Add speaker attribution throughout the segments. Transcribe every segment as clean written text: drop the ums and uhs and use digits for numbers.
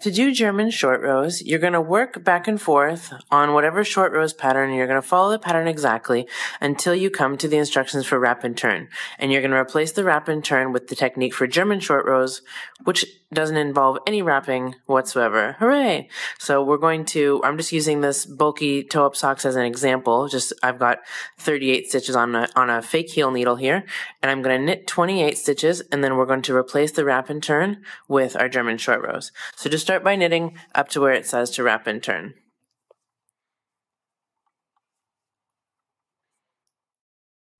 Speaker 1: To do German short rows, you're going to work back and forth on whatever short rows pattern. You're going to follow the pattern exactly until you come to the instructions for wrap and turn. And you're going to replace the wrap and turn with the technique for German short rows, which doesn't involve any wrapping whatsoever. Hooray! So I'm just using this bulky toe-up socks as an example. I've got 38 stitches on a fake heel needle here, and I'm going to knit 28 stitches, and then we're going to replace the wrap and turn with our German short rows. So just start by knitting up to where it says to wrap and turn.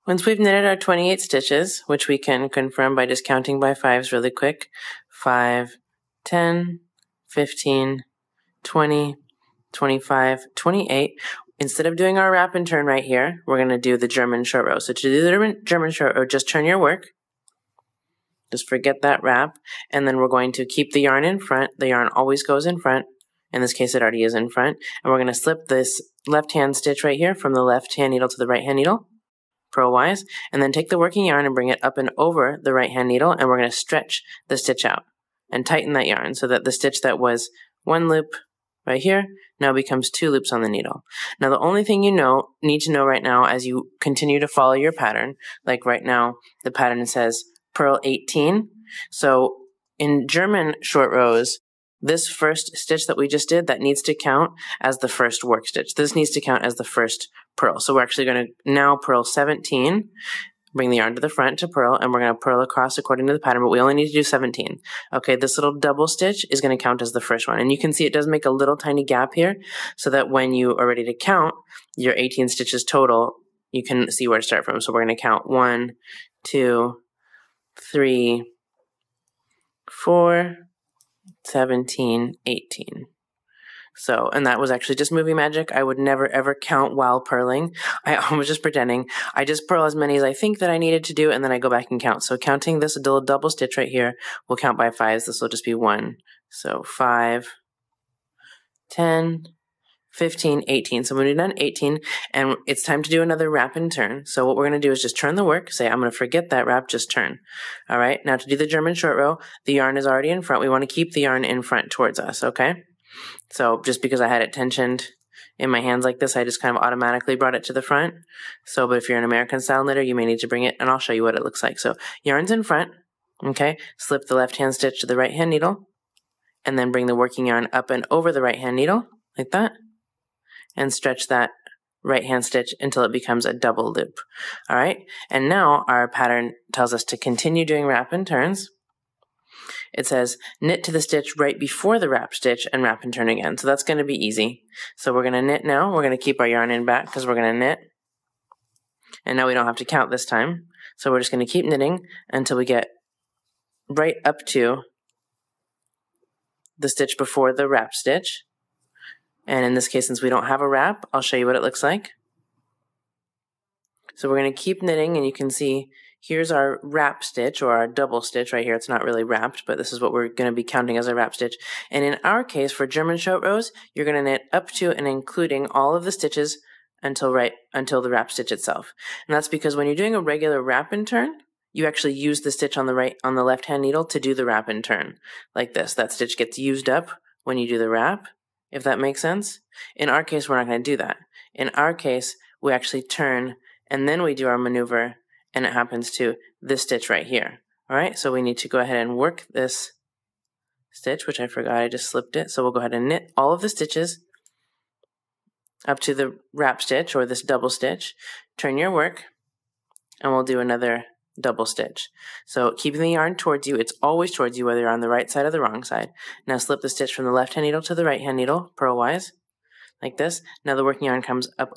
Speaker 1: Once we've knitted our 28 stitches, which we can confirm by just counting by fives really quick, 5, 10, 15, 20, 25, 28. Instead of doing our wrap and turn right here, we're going to do the German short row. So to do the German short row, just turn your work. Just forget that wrap, and then we're going to keep the yarn in front. The yarn always goes in front. In this case, it already is in front. And we're going to slip this left-hand stitch right here from the left-hand needle to the right-hand needle, purlwise, and then take the working yarn and bring it up and over the right-hand needle, and we're going to stretch the stitch out and tighten that yarn so that the stitch that was one loop right here now becomes 2 loops on the needle. Now, the only thing you need to know right now as you continue to follow your pattern, like right now, the pattern says purl 18. So in German short rows, this first stitch that we just did, that needs to count as the first work stitch. This needs to count as the first purl. So we're actually going to now purl 17, bring the yarn to the front to purl, and we're going to purl across according to the pattern, but we only need to do 17. Okay, this little double stitch is going to count as the first one. And you can see it does make a little tiny gap here so that when you are ready to count your 18 stitches total, you can see where to start from. So we're going to count 1, 2, 3, 4, 17, 18. So, and that was actually just movie magic. I would never ever count while purling. I was just pretending. I just purl as many as I think that I needed to do, and then I go back and count. So counting this little double stitch right here, we'll count by fives. This will just be 1. So 5, 10, 15, 18. So when we've done 18, and it's time to do another wrap and turn. So what we're going to do is just turn the work, say, I'm going to forget that wrap, just turn. All right, now to do the German short row, the yarn is already in front. We want to keep the yarn in front towards us, okay? So just because I had it tensioned in my hands like this, I just kind of automatically brought it to the front. So, but if you're an American style knitter, you may need to bring it, and I'll show you what it looks like. So yarn's in front, okay? Slip the left-hand stitch to the right-hand needle, and then bring the working yarn up and over the right-hand needle, like that. And stretch that right-hand stitch until it becomes a double loop. All right, and now our pattern tells us to continue doing wrap and turns. It says knit to the stitch right before the wrap stitch and wrap and turn again. So that's going to be easy. So we're going to knit now. We're going to keep our yarn in back because we're going to knit. And now we don't have to count this time. So we're just going to keep knitting until we get right up to the stitch before the wrap stitch. And in this case, since we don't have a wrap, I'll show you what it looks like. So we're going to keep knitting, and you can see here's our wrap stitch, or our double stitch right here. It's not really wrapped, but this is what we're going to be counting as a wrap stitch. And in our case, for German short rows, you're going to knit up to and including all of the stitches until the wrap stitch itself. And that's because when you're doing a regular wrap and turn, you actually use the stitch on the left-hand needle to do the wrap and turn, like this. That stitch gets used up when you do the wrap, if that makes sense. In our case, we're not going to do that. In our case, we actually turn, and then we do our maneuver, and it happens to this stitch right here. All right, so we need to go ahead and work this stitch, which I forgot, I just slipped it. So we'll go ahead and knit all of the stitches up to the wrap stitch, or this double stitch. Turn your work, and we'll do another double stitch. So keeping the yarn towards you, it's always towards you whether you're on the right side or the wrong side. Now slip the stitch from the left-hand needle to the right-hand needle, purlwise, like this. Now the working yarn comes up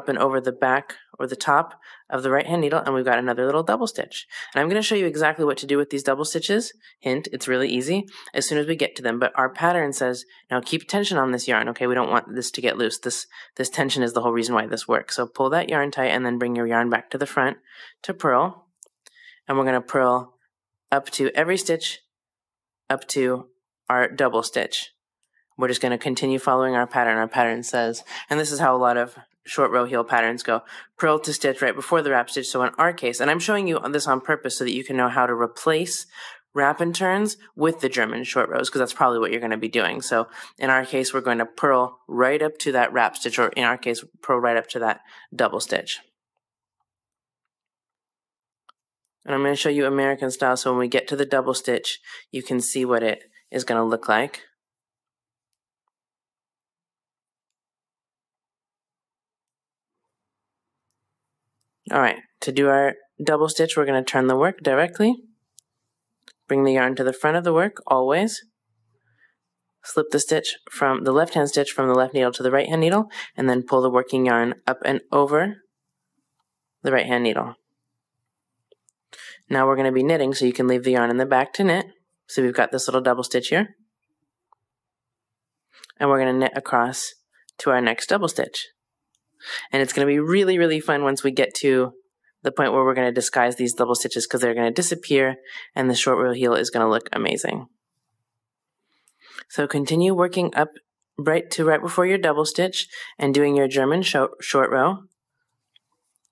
Speaker 1: and over the back or the top of the right-hand needle, and we've got another little double stitch. And I'm going to show you exactly what to do with these double stitches. Hint, it's really easy as soon as we get to them. But our pattern says, now keep tension on this yarn, okay? We don't want this to get loose. This tension is the whole reason why this works. So pull that yarn tight and then bring your yarn back to the front to purl. And we're going to purl up to every stitch up to our double stitch. We're just going to continue following our pattern. Our pattern says, and this is how a lot of short row heel patterns go, purl to stitch right before the wrap stitch. So in our case, and I'm showing you this on purpose so that you can know how to replace wrap and turns with the German short rows, because that's probably what you're going to be doing. So in our case, we're going to purl right up to that wrap stitch, or in our case, purl right up to that double stitch. And I'm going to show you American style, so when we get to the double stitch, you can see what it is going to look like. All right, to do our double stitch, we're going to turn the work directly. Bring the yarn to the front of the work, always. Slip the stitch from the left-hand stitch from the left needle to the right-hand needle, and then pull the working yarn up and over the right-hand needle. Now we're going to be knitting, so you can leave the yarn in the back to knit. So we've got this little double stitch here. And we're going to knit across to our next double stitch. And it's going to be really, really fun once we get to the point where we're going to disguise these double stitches, because they're going to disappear and the short row heel is going to look amazing. So continue working up right before your double stitch and doing your German short row.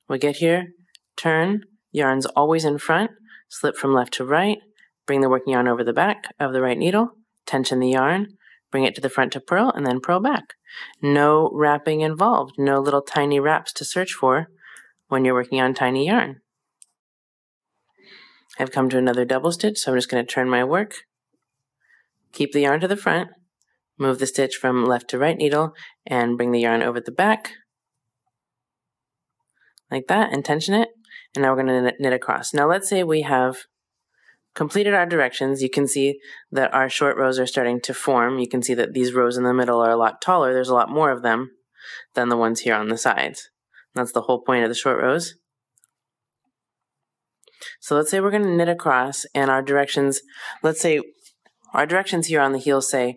Speaker 1: We get here, turn, yarn's always in front, slip from left to right, bring the working yarn over the back of the right needle, tension the yarn, bring it to the front to purl, and then purl back. No wrapping involved, no little tiny wraps to search for when you're working on tiny yarn. I've come to another double stitch, so I'm just going to turn my work, keep the yarn to the front, move the stitch from left to right needle, and bring the yarn over the back, like that, and tension it, and now we're going to knit across. Now let's say we have completed our directions. You can see that our short rows are starting to form. You can see that these rows in the middle are a lot taller. There's a lot more of them than the ones here on the sides. That's the whole point of the short rows. So let's say we're going to knit across, and our directions, let's say our directions here on the heel say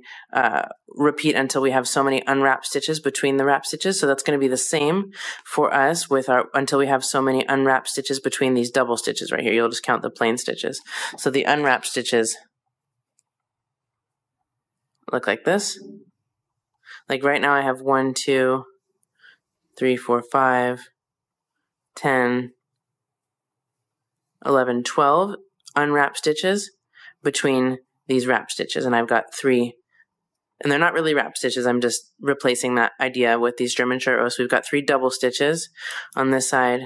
Speaker 1: repeat until we have so many unwrapped stitches between the wrap stitches. So that's going to be the same for us with our until we have so many unwrapped stitches between these double stitches right here. You'll just count the plain stitches. So the unwrapped stitches look like this. Like right now I have 1, 2, 3, 4, 5, 10, 11, 12 unwrapped stitches between these wrap stitches, and I've got 3, and they're not really wrap stitches, I'm just replacing that idea with these German short rows. So we've got 3 double stitches on this side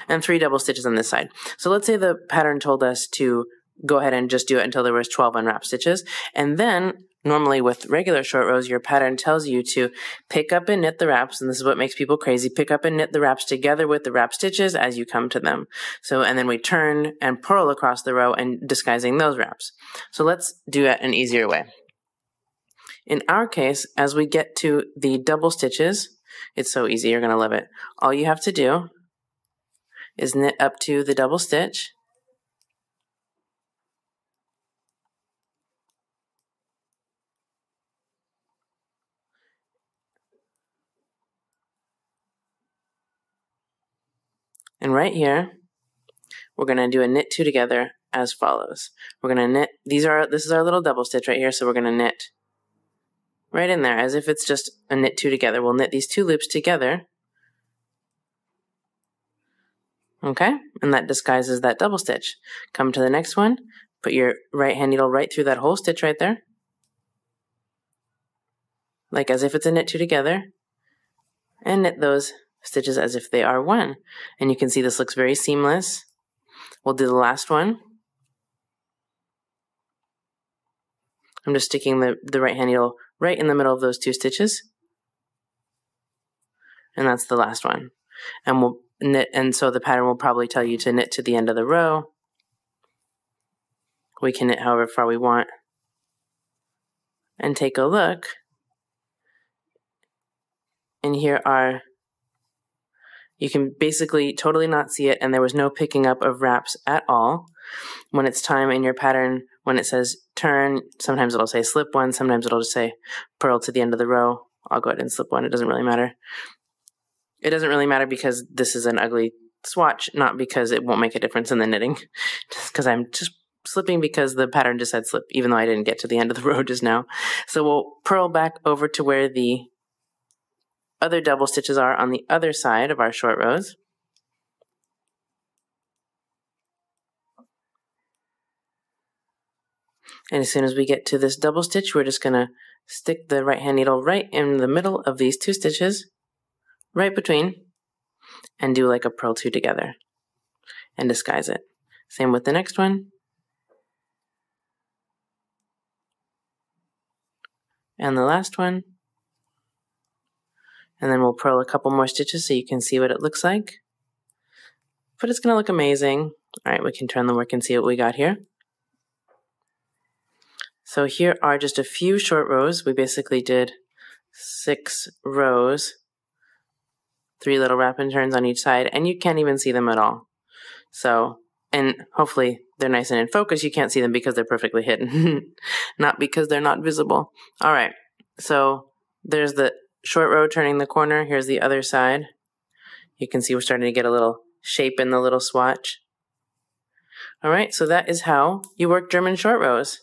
Speaker 1: and 3 double stitches on this side. So let's say the pattern told us to go ahead and just do it until there was 12 unwrapped stitches, and then normally with regular short rows, your pattern tells you to pick up and knit the wraps, and this is what makes people crazy, pick up and knit the wraps together with the wrap stitches as you come to them. So, and then we turn and purl across the row and disguising those wraps. So let's do it an easier way. In our case, as we get to the double stitches, it's so easy, you're going to love it. All you have to do is knit up to the double stitch, and right here, we're going to do a knit 2 together as follows. We're going to knit, this is our little double stitch right here, so we're going to knit right in there as if it's just a knit 2 together. We'll knit these 2 loops together. Okay, and that disguises that double stitch. Come to the next one, put your right hand needle right through that whole stitch right there, like as if it's a knit 2 together, and knit those stitches as if they are 1. And you can see this looks very seamless. We'll do the last one. I'm just sticking the right hand needle right in the middle of those 2 stitches, and that's the last one. And we'll knit, and so the pattern will probably tell you to knit to the end of the row. We can knit however far we want, and take a look, and here are, you can basically totally not see it, and there was no picking up of wraps at all. When it's time in your pattern, when it says turn, sometimes it'll say slip 1, sometimes it'll just say purl to the end of the row. I'll go ahead and slip 1, it doesn't really matter. It doesn't really matter because this is an ugly swatch, not because it won't make a difference in the knitting. Just because I'm just slipping because the pattern just said slip, even though I didn't get to the end of the row just now. So we'll purl back over to where the other double stitches are on the other side of our short rows. And as soon as we get to this double stitch, we're just going to stick the right hand needle right in the middle of these 2 stitches, right between, and do like a purl 2 together and disguise it. Same with the next one. And the last one. And then we'll purl a couple more stitches so you can see what it looks like. But it's going to look amazing. All right, we can turn the work and see what we got here. So here are just a few short rows. We basically did 6 rows, 3 little wrap and turns on each side, and you can't even see them at all. So, and hopefully they're nice and in focus. You can't see them because they're perfectly hidden, not because they're not visible. All right, so there's the short row turning the corner. Here's the other side. You can see we're starting to get a little shape in the little swatch. All right, so that is how you work German short rows.